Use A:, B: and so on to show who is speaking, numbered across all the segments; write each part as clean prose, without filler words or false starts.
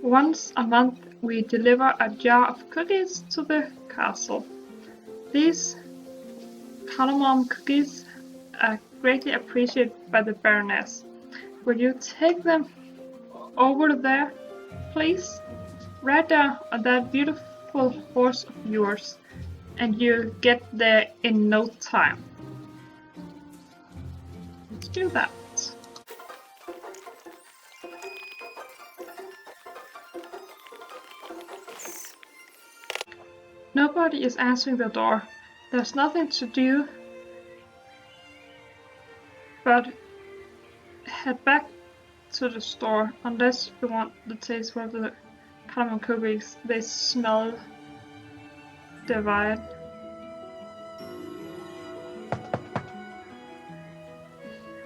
A: Once a month we deliver a jar of cookies to the castle. These cardamom cookies are greatly appreciated by the Baroness. Will you take them over there, please? Right there on that beautiful horse of yours, and you get there in no time. Let's do that. Nobody is answering the door. There's nothing to do but head back to the store unless you want to taste one of the cardamom cookies. They smell divine.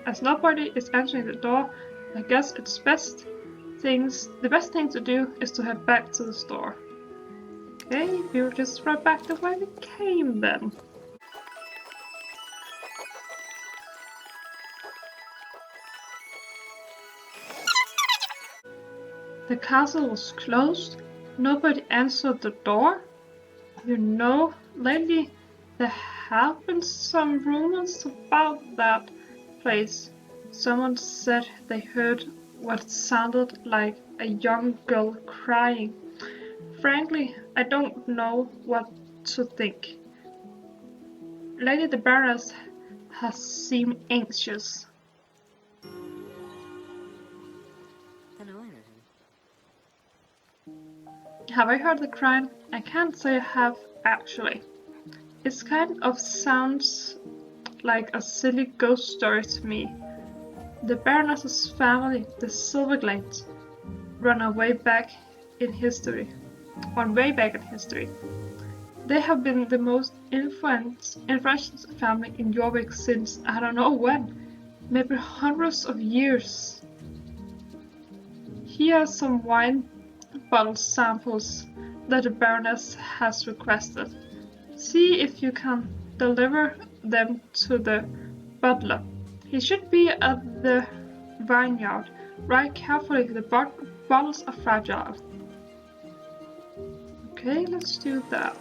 A: As nobody is answering the door, I guess the best thing to do is to head back to the store. Okay, we'll just run back the way we came then. The castle was closed. Nobody answered the door. You know, lately there have been some rumors about that place. Someone said they heard what sounded like a young girl crying. Frankly, I don't know what to think. Lady the Baroness has seemed anxious. Have I heard the crying? I can't say I have, actually. It kind of sounds like a silly ghost story to me. The Baroness's family, the Silverglades, run way back in history. They have been the most influential family in Jorvik since I don't know when, maybe hundreds of years. Here are some wine bottle samples that the Baroness has requested. See if you can deliver them to the butler. He should be at the vineyard. Write carefully, the bottles are fragile. Okay, let's do that.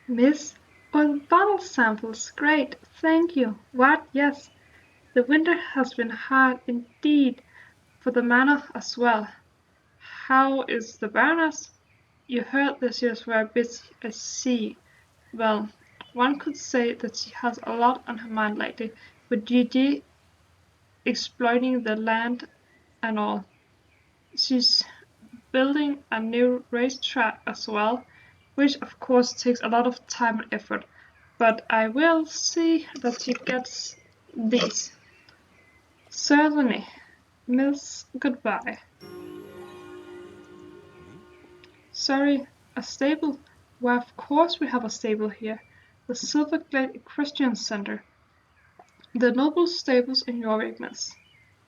A: Miss, on bottle samples, great, thank you. What, yes, the winter has been hard indeed for the manor as well. How is the Baroness? You heard that she was very busy, I see. Well, one could say that she has a lot on her mind lately, with Gigi exploiting the land and all. She's building a new racetrack as well, which of course takes a lot of time and effort, but I will see that she gets these. Certainly, Miss, goodbye. Sorry, a stable? Why, of course we have a stable here. The Silverglade Equestrian Center. The noble stables in Jorvik, miss.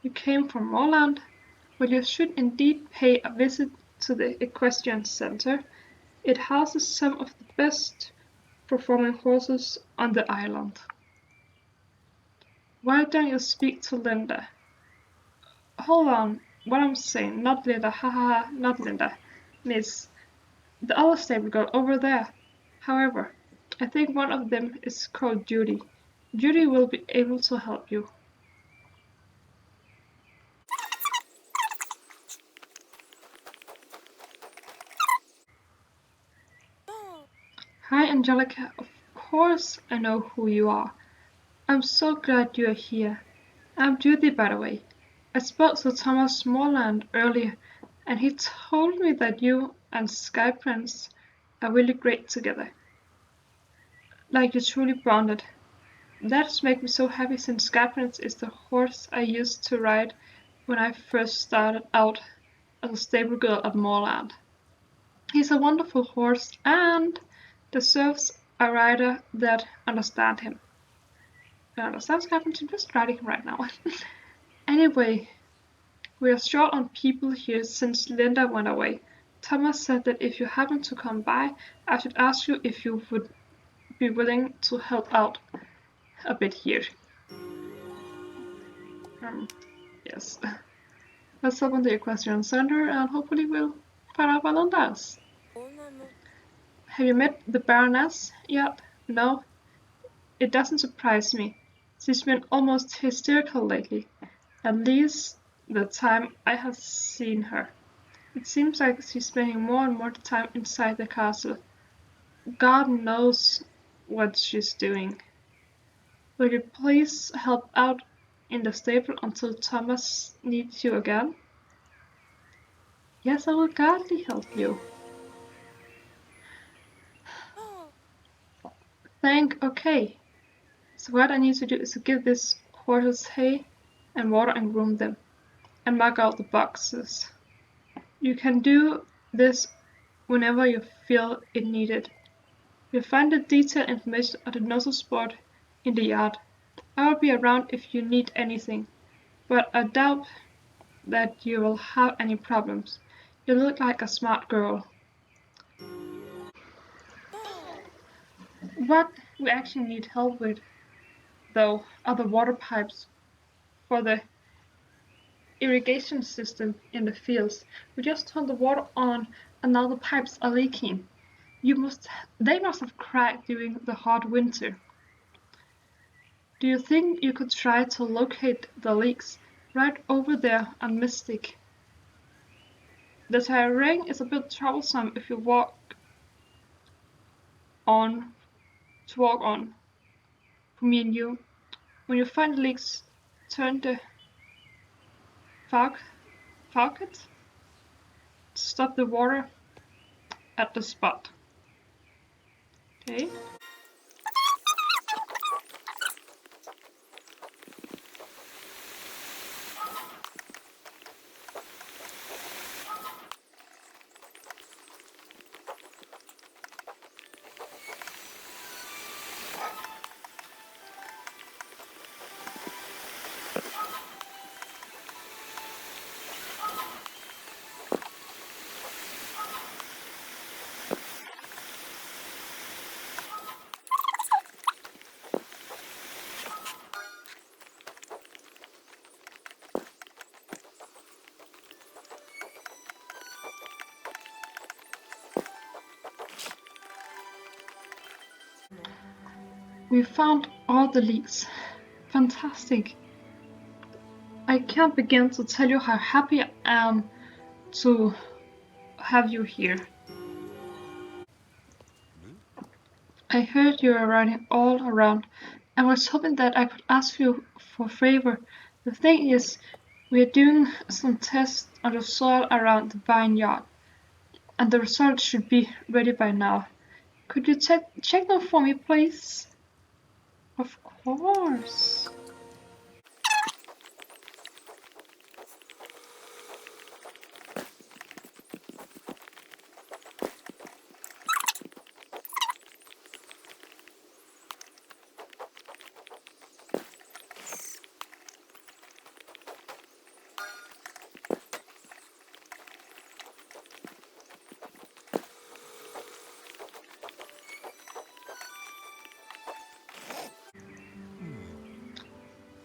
A: You came from Moorland? Well, you should indeed pay a visit to the Equestrian Center. It houses some of the best performing horses on the island. Why don't you speak to Linda? Hold on, what I'm saying, not Linda, haha, not Linda. Miss, the other stable girl over there. However, I think one of them is called Judy. Judy will be able to help you. Hi, Angelica. Of course I know who you are. I'm so glad you are here. I'm Judy, by the way. I spoke to Thomas Morland earlier, and he told me that you and Sky Prince are really great together. Like you truly bonded. That makes me so happy since Sky Prince is the horse I used to ride when I first started out as a stable girl at Moorland. He's a wonderful horse and deserves a rider that understands him. Does that happen to just writing right now? Anyway, we are short on people here since Linda went away. Thomas said that if you happen to come by, I should ask you if you would be willing to help out a bit here. Yes. Let's open the equestrian center and hopefully we'll find out what Linda does. Have you met the Baroness yet? No? It doesn't surprise me. She's been almost hysterical lately. At least the time I have seen her. It seems like she's spending more and more time inside the castle. God knows what she's doing. Will you please help out in the stable until Thomas needs you again? Yes, I will gladly help you. Okay. So what I need to do is to give these horses hay and water and groom them, and mark out the boxes. You can do this whenever you feel it needed. You'll find the detailed information on the notice board in the yard. I will be around if you need anything, but I doubt that you will have any problems. You look like a smart girl. What we actually need help with, though, are the water pipes for the irrigation system in the fields. We just turned the water on and now the pipes are leaking. They must have cracked during the hard winter. Do you think you could try to locate the leaks right over there on Mystic? The terrain is a bit troublesome if you walk on for me and you. When you find leaks, turn the faucet to stop the water at the spot. Okay. We found all the leaks. Fantastic. I can't begin to tell you how happy I am to have you here. I heard you were running all around and was hoping that I could ask you for a favor. The thing is, we are doing some tests on the soil around the vineyard, and the results should be ready by now. Could you check them for me, please? Of course.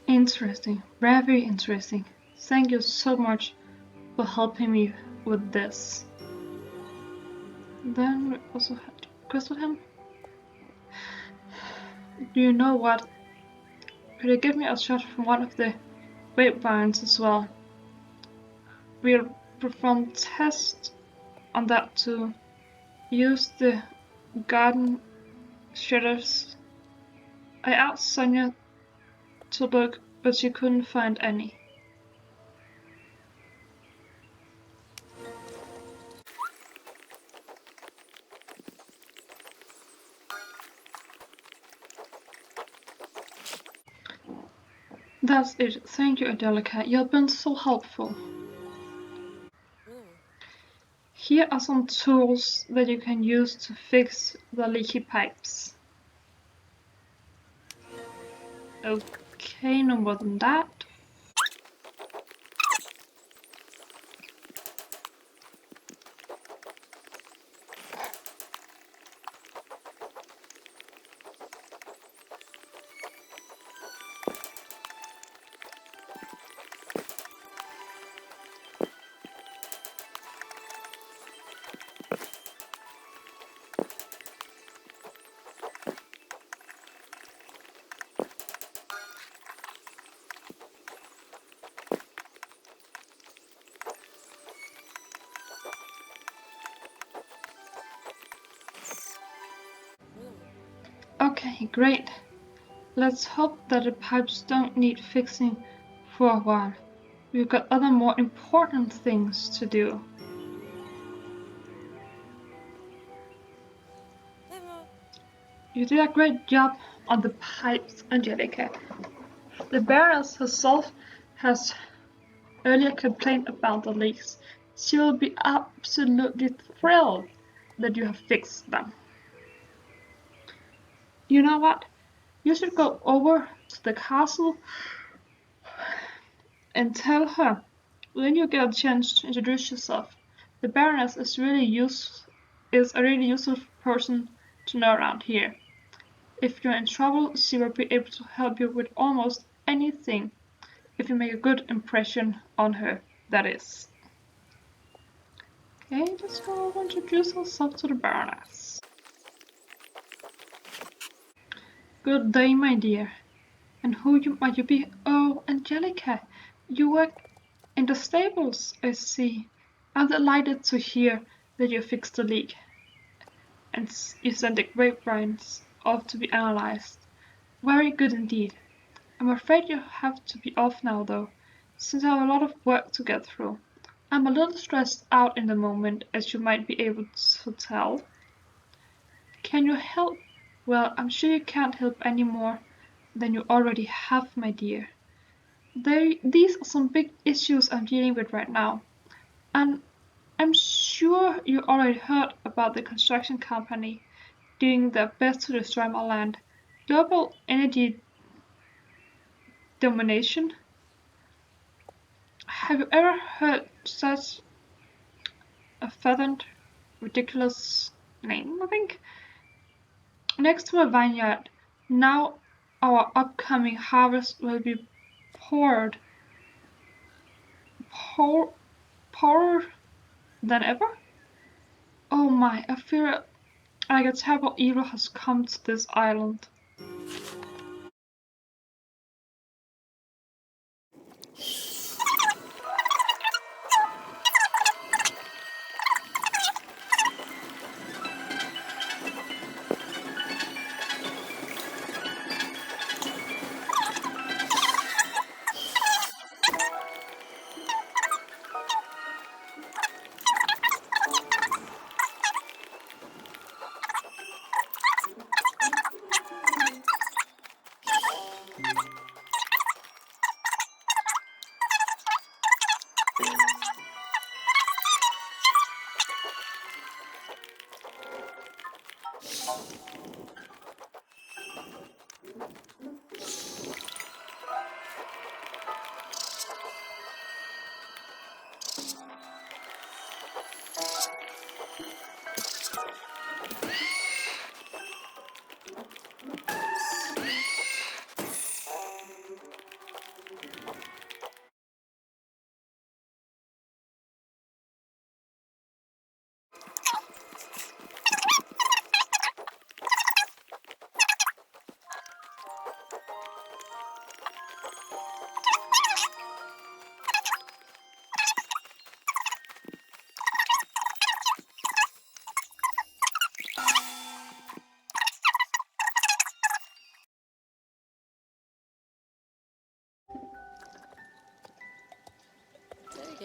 A: Interesting, very interesting. Thank you so much for helping me with this. Then we also had to crystal him. Do you know what? Could you give me a shot from one of the grapevines as well? We'll perform tests on that too. Use the garden shutters. I asked Sonia to look, but she couldn't find any. That's it. Thank you, Angelica. You've been so helpful. Here are some tools that you can use to fix the leaky pipes. Okay, no more than that. Okay, great. Let's hope that the pipes don't need fixing for a while. We've got other more important things to do. You did a great job on the pipes, Angelica. The Baroness herself has earlier complained about the leaks. She will be absolutely thrilled that you have fixed them. You know what? You should go over to the castle and tell her, when you get a chance, to introduce yourself. The Baroness is a really useful person to know around here. If you're in trouble, she will be able to help you with almost anything, if you make a good impression on her, that is. Okay, let's go over and introduce yourself to the Baroness. Good day, my dear. And might you be? Oh, Angelica, you work in the stables, I see. I'm delighted to hear that you fixed the leak, and you sent the grapevines off to be analyzed. Very good indeed. I'm afraid you have to be off now, though, since I have a lot of work to get through. I'm a little stressed out in the moment, as you might be able to tell. Can you help? Well, I'm sure you can't help any more than you already have, my dear. These are some big issues I'm dealing with right now, and I'm sure you already heard about the construction company doing their best to destroy my land. Global energy domination? Have you ever heard such a fathomed, ridiculous name, I think? Next to a vineyard, now our upcoming harvest will be poured, poorer than ever? Oh my, I feel like a terrible evil has come to this island.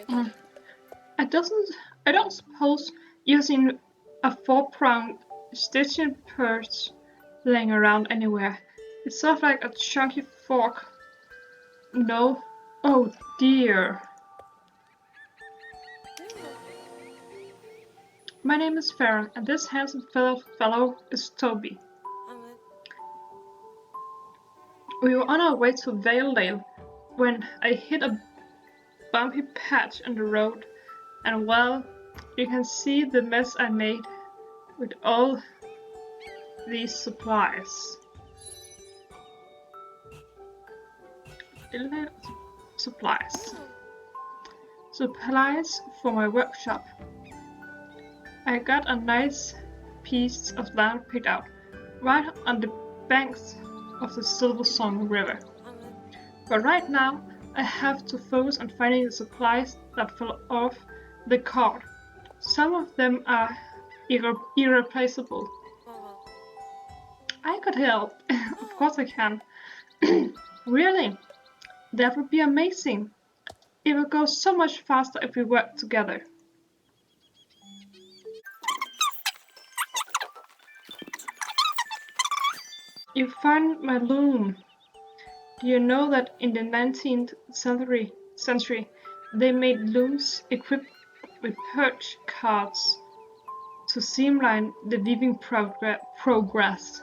A: Mm. I don't suppose you've seen a four-pronged stitching purse laying around anywhere. It's sort of like a chunky fork. No? Oh dear. My name is Farron, and this handsome fellow is Toby. We were on our way to Valedale when I hit a bumpy patch on the road, and well, you can see the mess I made with all these supplies. Supplies. Supplies for my workshop. I got a nice piece of land picked out, right on the banks of the Silversong River. But right now, I have to focus on finding the supplies that fell off the cart. Some of them are irreplaceable. I could help. Of course I can. Really? That would be amazing. It would go so much faster if we work together. You found my loom. Do you know that in the 19th century they made looms equipped with perch cards to streamline the weaving progress?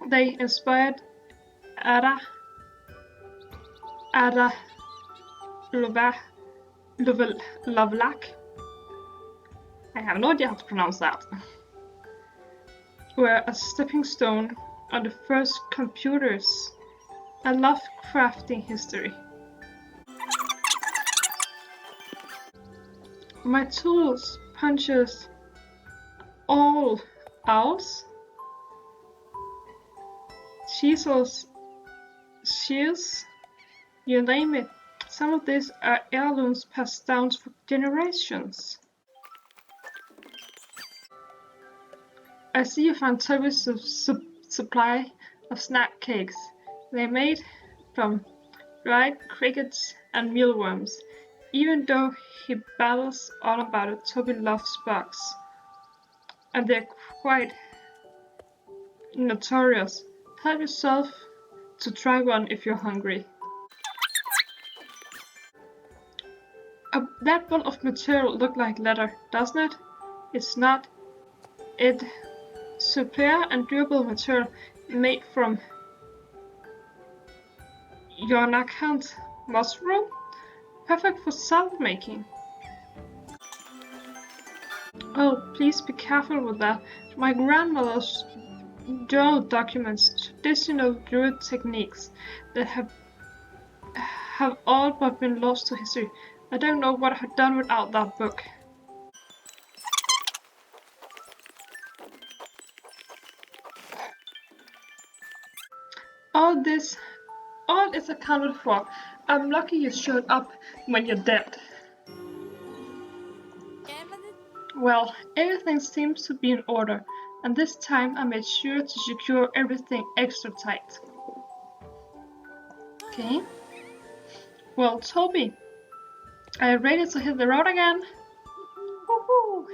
A: They inspired Ada Lovelock. I have no idea how to pronounce that. Were a stepping stone on the first computers. I love crafting history. My tools, punches, all owls, chisels, shears, you name it. Some of these are heirlooms passed down for generations. I see you found Toby's supply of snack cakes. They're made from dried crickets and mealworms. Even though he babbles on about it, Toby loves bugs. And they're quite notorious. Help yourself to try one if you're hungry. That ball of material looked like leather, doesn't it? It's not. It's superior and durable material made from Yarnakant mushroom, perfect for salt making. Oh, please be careful with that. My grandmother's journal documents traditional druid techniques that have all but been lost to history. I don't know what I'd done without that book. All is accounted for. I'm lucky you showed up when you're dead. Well, everything seems to be in order, and this time I made sure to secure everything extra tight. Okay. Well, Toby, are you ready to hit the road again? Woohoo!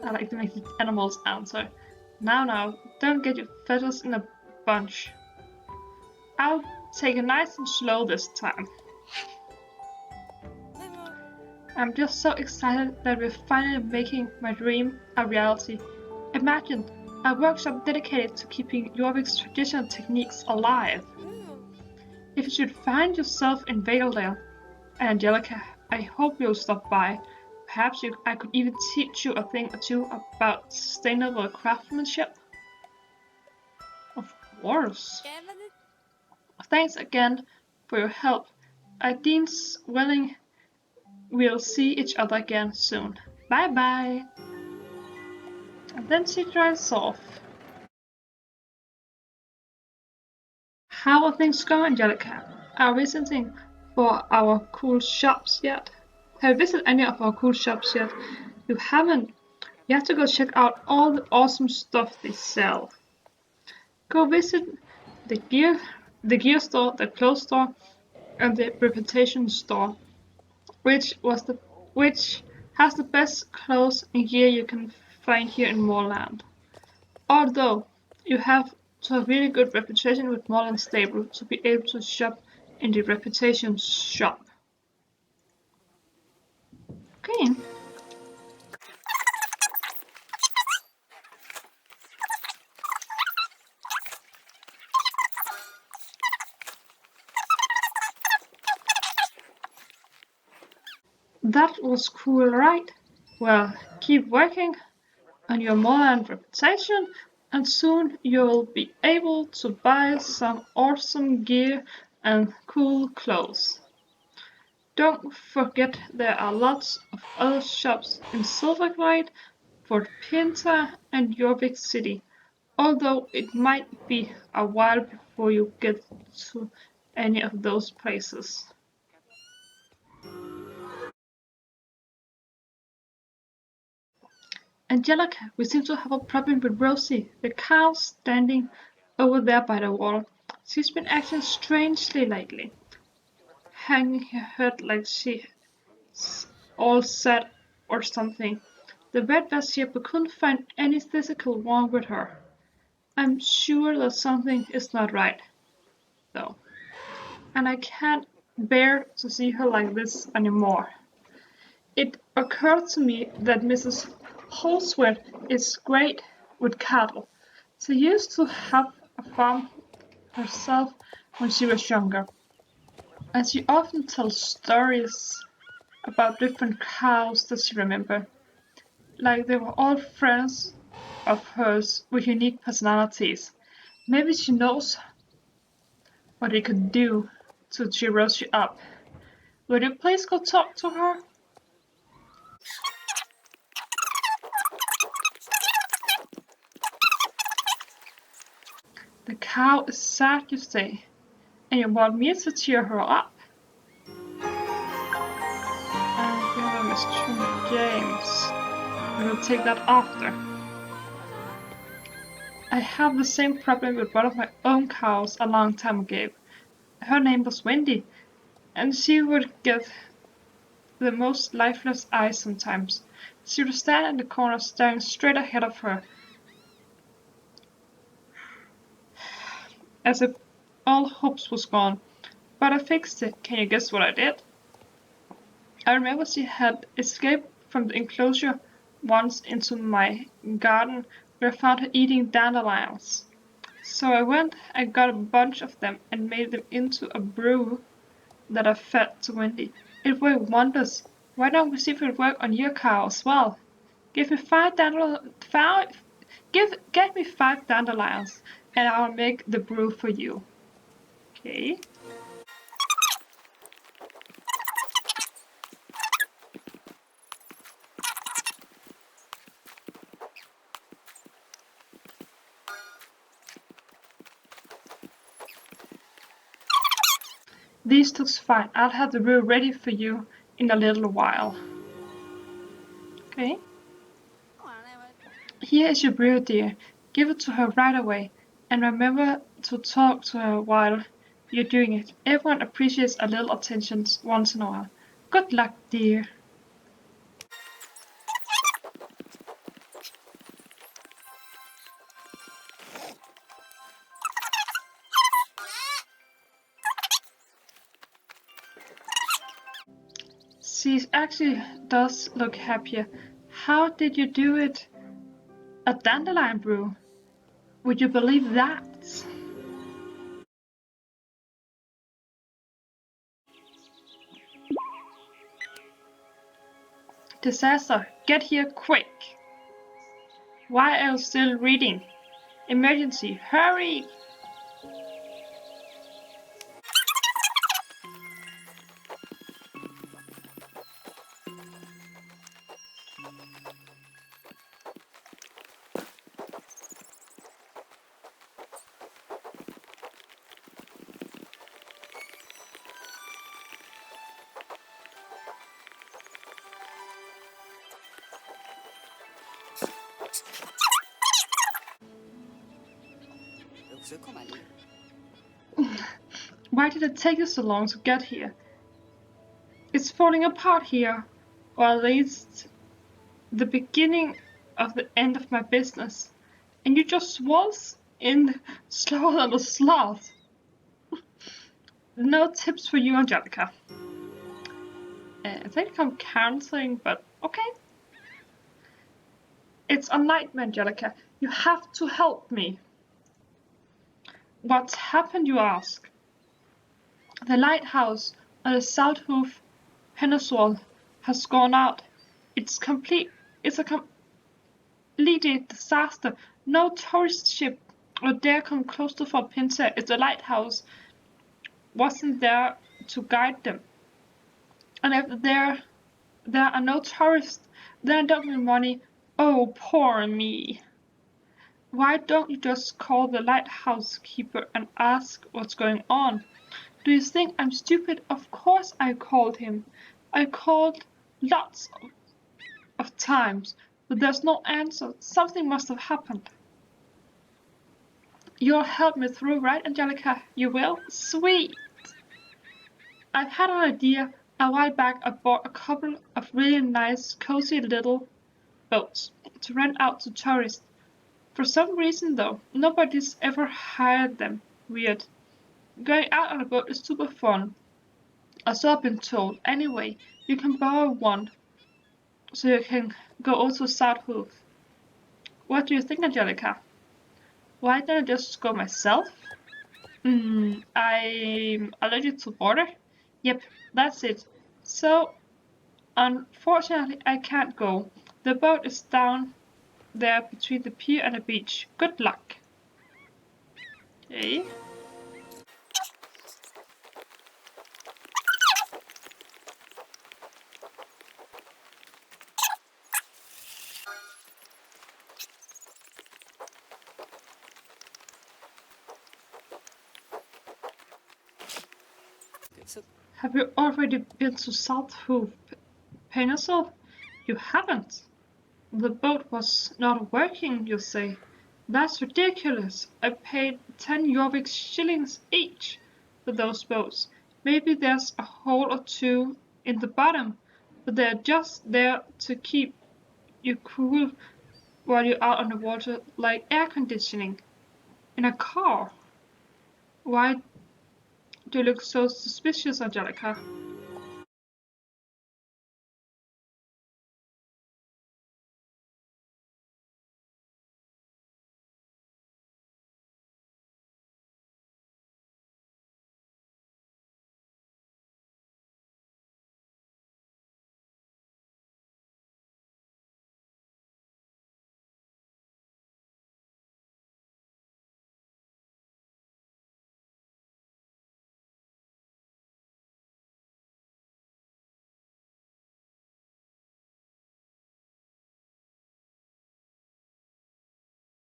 A: I like to make the animals answer. Now, don't get your feathers in a bunch. I'll take it nice and slow this time. I'm just so excited that we're finally making my dream a reality. Imagine a workshop dedicated to keeping Jorvik's traditional techniques alive. If you should find yourself in Valedale, Angelica, I hope you'll stop by. Perhaps I could even teach you a thing or two about sustainable craftsmanship. Of course. Thanks again for your help. Dean's willing we'll see each other again soon. Bye bye. And then she drives off. How are things going, Angelica? Are we visiting for our cool shops yet? Have you visited any of our cool shops yet? You haven't? You have to go check out all the awesome stuff they sell. Go visit the gear store, the clothes store, and the reputation store, which has the best clothes and gear you can find here in Moorland. Although you have to have really good reputation with Moorland Stable to be able to shop in the reputation shop. Okay. That was cool, right? Well, keep working on your modern reputation, and soon you'll be able to buy some awesome gear and cool clothes. Don't forget there are lots of other shops in Silverglade, Fort Pinta, and your big city, although it might be a while before you get to any of those places. Angelica, we seem to have a problem with Rosie, the cow standing over there by the wall. She's been acting strangely lately, hanging her head like she's all sad or something. The vet was here but couldn't find any physical wrong with her. I'm sure that something is not right, though, and I can't bear to see her like this anymore. It occurred to me that Mrs. Holsworth is great with cattle. She used to have a farm herself when she was younger, and she often tells stories about different cows that she remembered, like they were all friends of hers with unique personalities. Maybe she knows what it could do to cheer Rosie up. Would you please go talk to her? The cow is sad, you say, and you want me to cheer her up? And you have Mr. James. We will take that after. I have the same problem with one of my own cows a long time ago. Her name was Wendy, and she would get the most lifeless eyes sometimes. She would stand in the corner staring straight ahead of her, as if all hopes was gone. But I fixed it. Can you guess what I did? I remember she had escaped from the enclosure once into my garden, where I found her eating dandelions. So I went and got a bunch of them and made them into a brew that I fed to Wendy. It worked wonders. Why don't we see if it work on your cow as well? Give me get me 5 dandelions, and I'll make the brew for you. Okay. These looks fine. I'll have the brew ready for you in a little while. Okay. Here is your brew, dear. Give it to her right away. And remember to talk to her while you're doing it. Everyone appreciates a little attention once in a while. Good luck, dear. She actually does look happier. How did you do it? A dandelion brew? Would you believe that? Disaster, get here quick! Why are you still reading? Emergency, hurry! Why did it take you so long to get here? It's falling apart here, or at least the beginning of the end of my business. And you just waltz in slower than a sloth. No tips for you, Angelica. I think I'm canceling, but okay. It's a nightmare, Angelica. You have to help me. What's happened, you ask? The lighthouse on the South Hoof Peninsula has gone out. It's a completely disaster. No tourist ship or dare come close to Fort Pinter if the lighthouse wasn't there to guide them. And if there are no tourists, then I don't make money. Oh, poor me. Why don't you just call the lighthouse keeper and ask what's going on? Do you think I'm stupid? Of course I called him. I called lots of times, but there's no answer. Something must have happened. You'll help me through, right, Angelica? You will? Sweet! I've had an idea. A while back I bought a couple of really nice, cozy little boats to rent out to tourists. For some reason though, nobody's ever hired them. Weird. Going out on a boat is super fun. So I've been told. Anyway, you can borrow one so you can go also South Hoof. What do you think, Angelica? Why don't I just go myself? I'm allergic to water. Yep, that's it. So, unfortunately, I can't go. The boat is down there between the pier and the beach. Good luck. Okay. Have you already been to South Hoof Peninsula? You haven't. The boat was not working, you say? That's ridiculous. I paid 10 Jorvik shillings each for those boats. Maybe there's a hole or two in the bottom, but they're just there to keep you cool while you're out on the water, like air conditioning in a car. Why do you look so suspicious, Angelica?